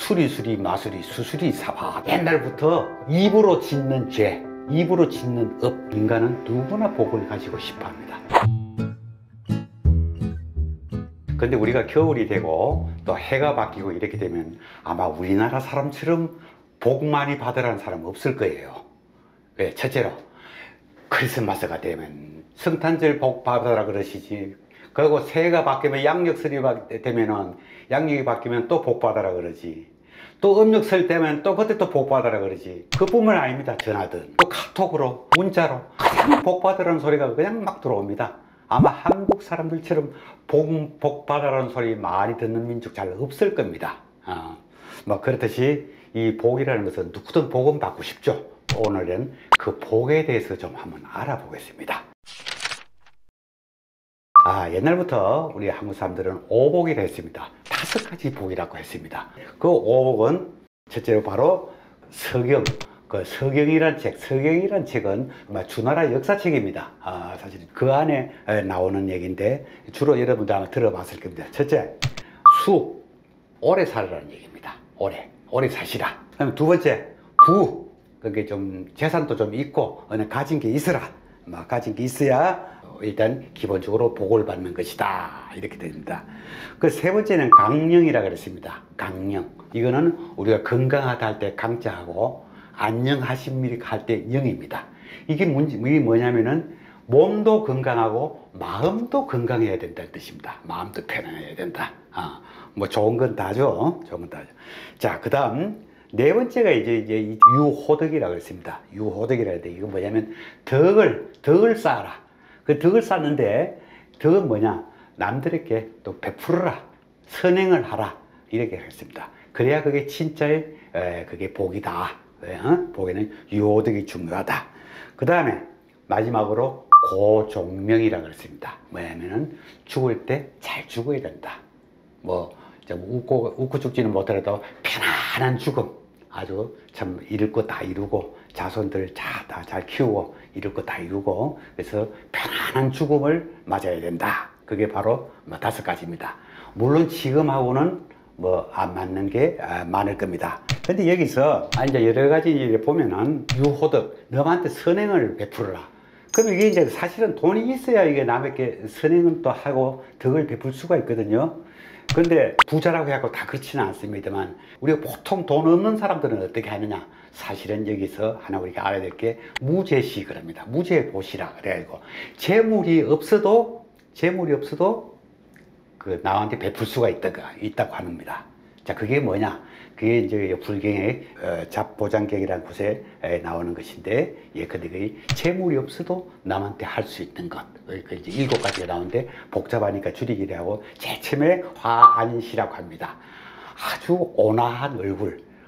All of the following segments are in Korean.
수리수리 마수리 수수리 사바. 옛날부터 입으로 짓는 죄, 입으로 짓는 업, 인간은 누구나 복을 가지고 싶어 합니다. 근데 우리가 겨울이 되고 또 해가 바뀌고 이렇게 되면 아마 우리나라 사람처럼 복 많이 받으라는 사람은 없을 거예요. 왜? 첫째로 크리스마스가 되면 성탄절 복 받으라 그러시지. 그리고 새해가 바뀌면 양력설이 되면은 양력이 바뀌면 또 복 받으라 그러지. 또 음력설 되면 또 그때 또 복 받으라 그러지. 그뿐만 아닙니다. 전화든 또 카톡으로 문자로 그냥 복 받으라는 소리가 그냥 막 들어옵니다. 아마 한국 사람들처럼 복 받으라는 소리 많이 듣는 민족 잘 없을 겁니다. 뭐 그렇듯이 이 복이라는 것은 누구든 복은 받고 싶죠. 오늘은 그 복에 대해서 좀 한번 알아보겠습니다. 옛날부터 우리 한국 사람들은 오복이라 했습니다. 5가지 복이라고 했습니다. 그 오복은 첫째로 바로 서경. 그 서경이란 책은 주나라 역사책입니다. 사실 그 안에 나오는 얘기인데 주로 여러분들 아마 들어봤을 겁니다. 첫째, 수, 오래 살으라는 얘기입니다. 오래 사시라. 그다음에 두 번째, 부, 그게 좀 재산도 좀 있고 가진 게 있어라. 가진 게 있어야 일단 기본적으로 복을 받는 것이다. 이렇게 됩니다. 그 세 번째는 강령이라고 그랬습니다. 강령. 이거는 우리가 건강하다 할 때 강자하고 안녕하십니까 할 때 영입니다. 이게 뭐냐면은 몸도 건강하고 마음도 건강해야 된다는 뜻입니다. 마음도 편안해야 된다. 뭐 좋은 건 다죠. 좋은 건 다죠. 자, 그 다음 네 번째가 이제 유호덕이라고 했습니다. 유호덕이라 했는데 이건 뭐냐면 덕을 쌓아라. 그 덕을 쌓는데 덕은 뭐냐? 남들에게 또 베풀어라. 선행을 하라. 이렇게 했습니다. 그래야 그게 진짜의 그게 복이다. 복에는 유호덕이 중요하다. 그 다음에 마지막으로 고종명이라고 했습니다. 뭐냐면은 죽을 때 잘 죽어야 된다. 뭐 좀 웃고 죽지는 못하더라도 편안한 죽음. 아주 참 이룰 거 다 이루고 자손들 다 잘 키우고 이룰 거 다 이루고 그래서 편안한 죽음을 맞아야 된다. 그게 바로 5가지입니다. 물론 지금하고는 뭐 안 맞는 게 많을 겁니다. 근데 여기서 이제 여러 가지 보면은 유호덕, 너한테 선행을 베풀어라. 그럼 이게 이제 사실은 돈이 있어야 이게 남에게 선행은 또 하고 덕을 베풀 수가 있거든요. 근데 부자라고 해갖고 다 그렇지는 않습니다만 우리가 보통 돈 없는 사람들은 어떻게 하느냐? 사실은 여기서 하나 우리가 알아야 될 게 무제시 그럽니다. 무제보시라 그래가지고 재물이 없어도 그 나한테 베풀 수가 있다고 합니다. 자, 그게 뭐냐? 그게 이제 불경의 잡보장경이라는 곳에 나오는 것인데, 근데 그게 재물이 없어도 남한테 할 수 있는 것. 그 이제 7가지가 나오는데 복잡하니까 줄이기를 하고 제일 처음에 화안시라고 합니다. 아주 온화한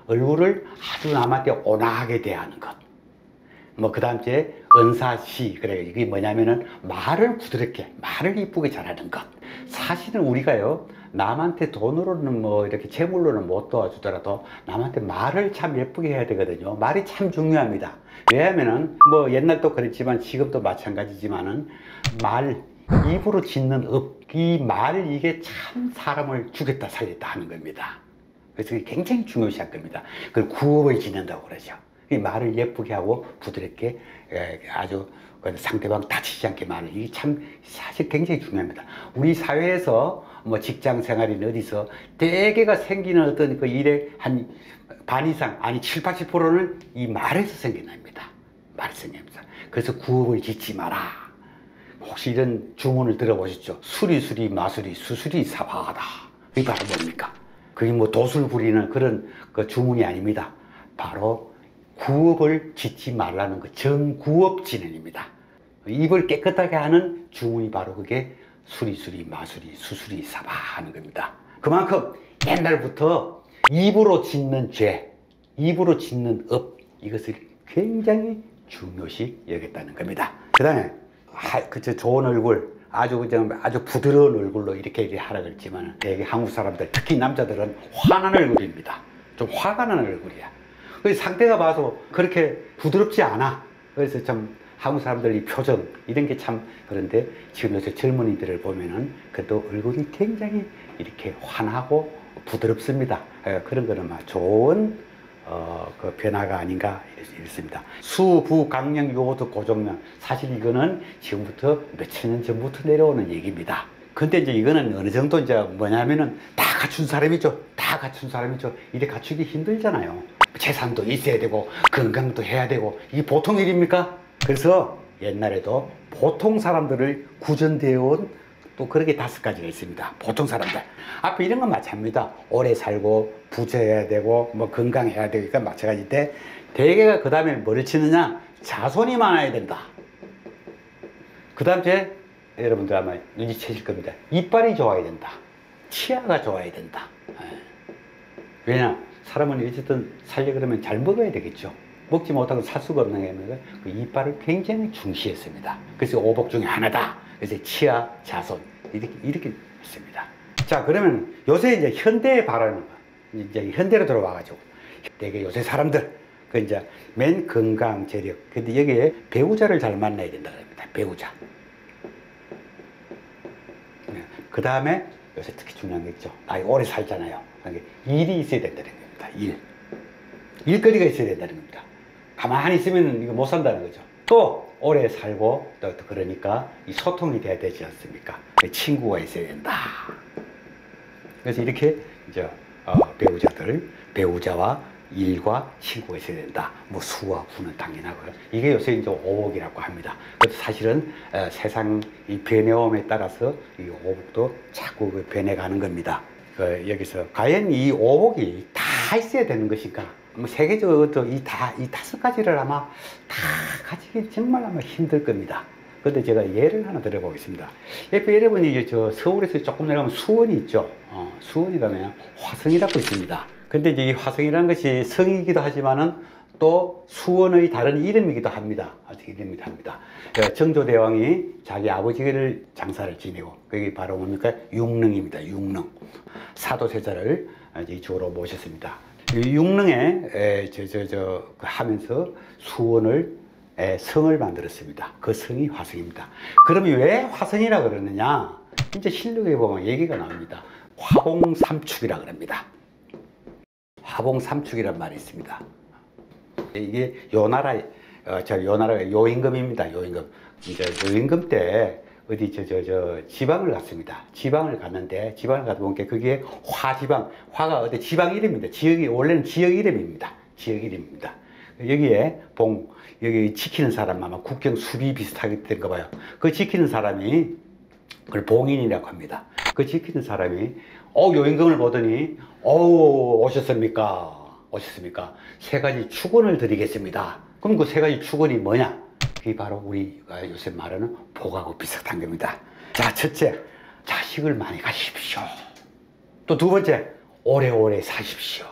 얼굴을 아주 남한테 온화하게 대하는 것. 뭐 그 다음 주에 은사시. 그래 이게 뭐냐면은 말을 부드럽게 말을 이쁘게 잘하는 것. 사실은 우리가요 남한테 돈으로는 뭐 이렇게 재물로는 못 도와주더라도 남한테 말을 참 예쁘게 해야 되거든요. 말이 참 중요합니다. 왜냐하면은 뭐 옛날도 그랬지만 지금도 마찬가지지만은 입으로 짓는 업, 이 말 이게 참 사람을 죽였다 살렸다 하는 겁니다. 그래서 굉장히 중요시할 겁니다. 그걸 구업을 짓는다고 그러죠. 이 말을 예쁘게 하고 부드럽게 아주 상대방 다치지 않게 말을, 이게 참 사실 굉장히 중요합니다. 우리 사회에서 뭐 직장 생활이나 어디서 대개가 생기는 어떤 그 일의 한 반 이상, 아니 7, 80%는 이 말에서 생겨납니다. 말에서 생깁니다. 그래서 구업을 짓지 마라. 혹시 이런 주문을 들어보셨죠? 수리수리 마수리 수수리 사바하다. 이게 바로 뭡니까? 그게 뭐 도술 부리는 그런 그 주문이 아닙니다. 바로 구업을 짓지 말라는 거, 정구업 진행입니다. 입을 깨끗하게 하는 주문이 바로 그게 수리수리 마수리 수수리 사바 하는 겁니다. 그만큼 옛날부터 입으로 짓는 죄, 입으로 짓는 업, 이것을 굉장히 중요시 여겼다는 겁니다. 그 다음에 좋은 얼굴, 아주 부드러운 얼굴로 이렇게 하라 그랬지만 되게 한국 사람들, 특히 남자들은 화난 얼굴입니다. 좀 화가 나는 얼굴이야. 그래서 상대가 봐도 그렇게 부드럽지 않아. 그래서 참 한국 사람들 이 표정 이런 게 참 그런데 지금 요새 젊은이들을 보면은 그래도 얼굴이 굉장히 이렇게 환하고 부드럽습니다. 그런 거는 막 좋은 그 변화가 아닌가 이렇습니다. 수, 부, 강령, 요도, 고종령. 사실 이거는 지금부터 몇천 년 전부터 내려오는 얘기입니다. 근데 이제 이거는 어느 정도 이제 뭐냐면은 다 갖춘 사람이죠. 다 갖춘 사람이죠. 이래 갖추기 힘들잖아요. 재산도 있어야 되고 건강도 해야 되고 이게 보통 일입니까? 그래서 옛날에도 보통 사람들을 구전되어 온 또 그렇게 5가지가 있습니다. 보통 사람들. 앞에 이런 건 마찬가지입니다. 오래 살고 부자해야 되고 뭐 건강해야 되고 그러니까 마찬가지인데 대개가 그 다음에 뭐를 치느냐? 자손이 많아야 된다. 그 다음에 여러분들 아마 눈치채실 겁니다. 이빨이 좋아야 된다. 치아가 좋아야 된다. 왜냐? 사람은 어쨌든 살려 그러면 잘 먹어야 되겠죠. 먹지 못하고 살 수가 없는 게 그 이빨을 굉장히 중시했습니다. 그래서 오복 중에 하나다. 그래서 치아, 자손 이렇게 했습니다. 자, 그러면 요새 이제 현대에 바라는 거, 이제 현대로 들어와가지고 되게 요새 사람들 그 이제 맨 건강, 재력. 근데 여기에 배우자를 잘 만나야 된다 그럽니다. 배우자. 그 다음에 요새 특히 중요한 게 있죠. 나이 오래 살잖아요. 그러니까 일이 있어야 된다는 겁니다. 일거리가 있어야 된다는 겁니다. 가만히 있으면 이거 못 산다는 거죠. 또 오래 살고 또 그러니까 이 소통이 돼야 되지 않습니까? 친구가 있어야 된다. 그래서 이렇게 이제 배우자와 일과 친구가 있어야 된다. 뭐 수와 부는 당연하고요. 이게 요새 이제 오복이라고 합니다. 그래서 사실은 세상 이 변해옴에 따라서 이 오복도 자꾸 변해가는 겁니다. 여기서 과연 이 오복이 다 있어야 되는 것인가? 뭐 세계적으로 이 5가지를 아마 다 가지기 정말 아마 힘들 겁니다. 그런데 제가 예를 하나 들어보겠습니다. 옆에 여러분이 저 서울에서 조금 내려가면 수원이 있죠. 수원이 가면 화성이라고 있습니다. 근데 이제 이 화성이라는 것이 성이기도 하지만은 또 수원의 다른 이름이기도 합니다. 정조대왕이 자기 아버지를 장사를 지내고 그게 바로 뭡니까? 융릉입니다. 융릉. 사도세자를 이쪽으로 모셨습니다. 융릉에 하면서 수원을 성을 만들었습니다. 그 성이 화성입니다. 그러면 왜 화성이라 그러느냐? 이제 실록에 보면 얘기가 나옵니다. 화봉삼축이라 그럽니다. 화봉삼축이란 말이 있습니다. 이게 요나라가 요임금입니다. 요임금. 이제 요임금 때 어디 지방을 갔습니다. 지방을 갔는데 지방을 가다 보니까 그게 화지방, 화가 어디 지방 이름입니다. 지역이 원래는 지역 이름입니다. 지역 이름입니다. 여기에 여기 지키는 사람 아마 국경 수비 비슷하게 된가 봐요. 그 지키는 사람이 그걸 봉인이라고 합니다. 그 지키는 사람이 요임금을 보더니 오셨습니까? 3가지 축원을 드리겠습니다. 그럼 그 3가지 축원이 뭐냐? 그게 바로 우리가 요새 말하는 복하고 비슷한 겁니다. 자, 첫째, 자식을 많이 가십시오. 또 2번째, 오래오래 사십시오.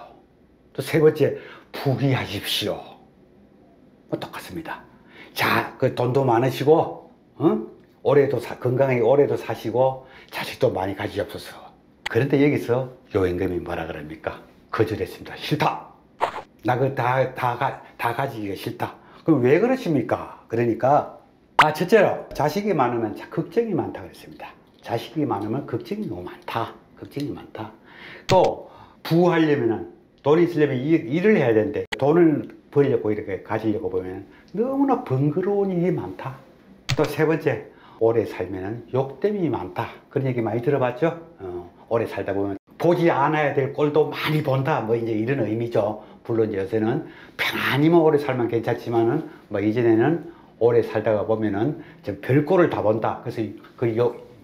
또 3번째, 부귀하십시오. 똑같습니다. 자, 그 돈도 많으시고, 건강하게 오래도 사시고, 자식도 많이 가지옵소서. 그런데 여기서 요임금이 뭐라 그럽니까? 거절했습니다. 싫다. 나 그거 다 가지기가 싫다. 그럼 왜 그러십니까? 그러니까 첫째로 자식이 많으면 걱정이 많다 그랬습니다. 자식이 많으면 걱정이 너무 많다. 또 부하려면 돈이 있으려면 일을 해야 되는데 돈을 벌려고 이렇게 가지려고 보면 너무나 번거로운 일이 많다. 또 3번째, 오래 살면 욕됨이 많다. 그런 얘기 많이 들어봤죠? 오래 살다 보면 보지 않아야 될 꼴도 많이 본다. 뭐 이제 이런 의미죠. 물론 요새는 편안히만 오래 살면 괜찮지만은 뭐 이전에는 오래 살다가 보면은 좀 별꼴을 다 본다. 그래서 그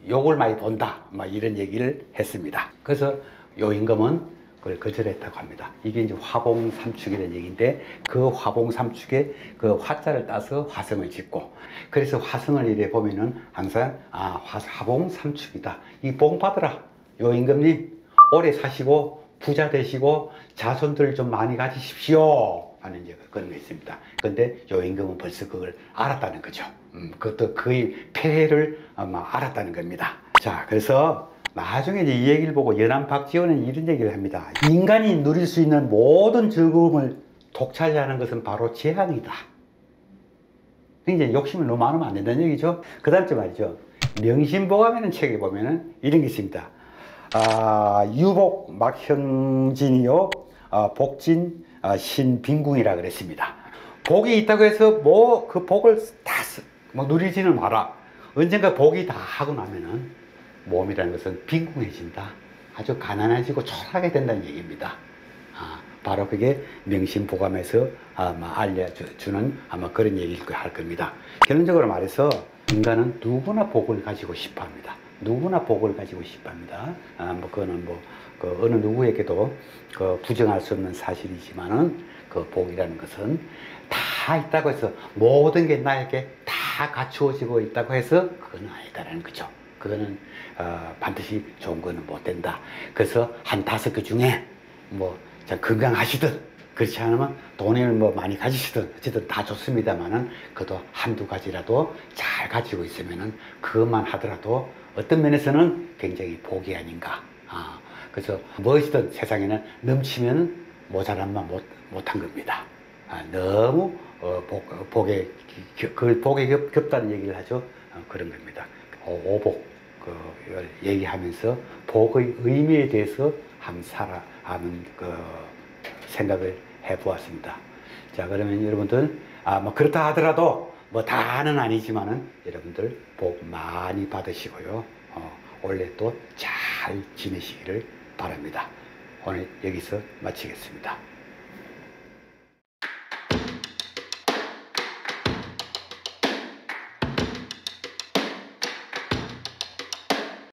욕을 많이 본다. 뭐 이런 얘기를 했습니다. 그래서 요임금은 그걸 거절했다고 합니다. 이게 이제 화봉삼축이라는 얘기인데 그 화봉삼축에 그 화자를 따서 화성을 짓고 그래서 화성을 이래 보면은 항상 화봉삼축이다. 이 복 받으라. 요임금님 오래 사시고 부자 되시고 자손들 좀 많이 가지십시오 하는 그런 게 있습니다. 근데 요임금은 벌써 그걸 알았다는 거죠. 그것도 그의 폐해를 아마 알았다는 겁니다. 자, 그래서 나중에 이제 이 얘기를 보고 연안 박지원은 이런 얘기를 합니다. 인간이 누릴 수 있는 모든 즐거움을 독차지하는 것은 바로 재앙이다. 굉장히 욕심을 너무 많으면 안 된다는 얘기죠. 그 다음에 말이죠. 명심보감이라는 책에 보면은 이런 게 있습니다. 유복 막형진이요, 복진 신빈궁이라 그랬습니다. 복이 있다고 해서 뭐 그 복을 다 누리지는 마라. 언젠가 복이 다 하고 나면은 몸이라는 것은 빈궁해진다. 아주 가난해지고 초라하게 된다는 얘기입니다. 바로 그게 명심보감에서 알려주는 아마 그런 얘기일 할 겁니다. 결론적으로 말해서 인간은 누구나 복을 가지고 싶어 합니다. 누구나 복을 가지고 싶어 합니다. 그거는 그 어느 누구에게도 부정할 수 없는 사실이지만은 그 복이라는 것은 다 있다고 해서 모든 게 나에게 다 갖추어지고 있다고 해서 그건 아니다라는 거죠. 그거는 반드시 좋은 거는 못 된다. 그래서 한 5개 중에 건강하시든 그렇지 않으면 돈을 많이 가지시든 어쨌든 다 좋습니다만은 그래도 한두 가지라도 잘 가지고 있으면은 그것만 하더라도 어떤 면에서는 굉장히 복이 아닌가. 그래서 무엇이든 세상에는 넘치면 모자란만 못한 겁니다. 너무 복에 겹다는 얘기를 하죠. 그런 겁니다. 오복 얘기하면서 복의 의미에 대해서 한번 생각을 해보았습니다. 자, 그러면 여러분들 그렇다 하더라도 다는 아니지만은 여러분들 복 많이 받으시고요. 올해 또 잘 지내시기를 바랍니다. 오늘 여기서 마치겠습니다.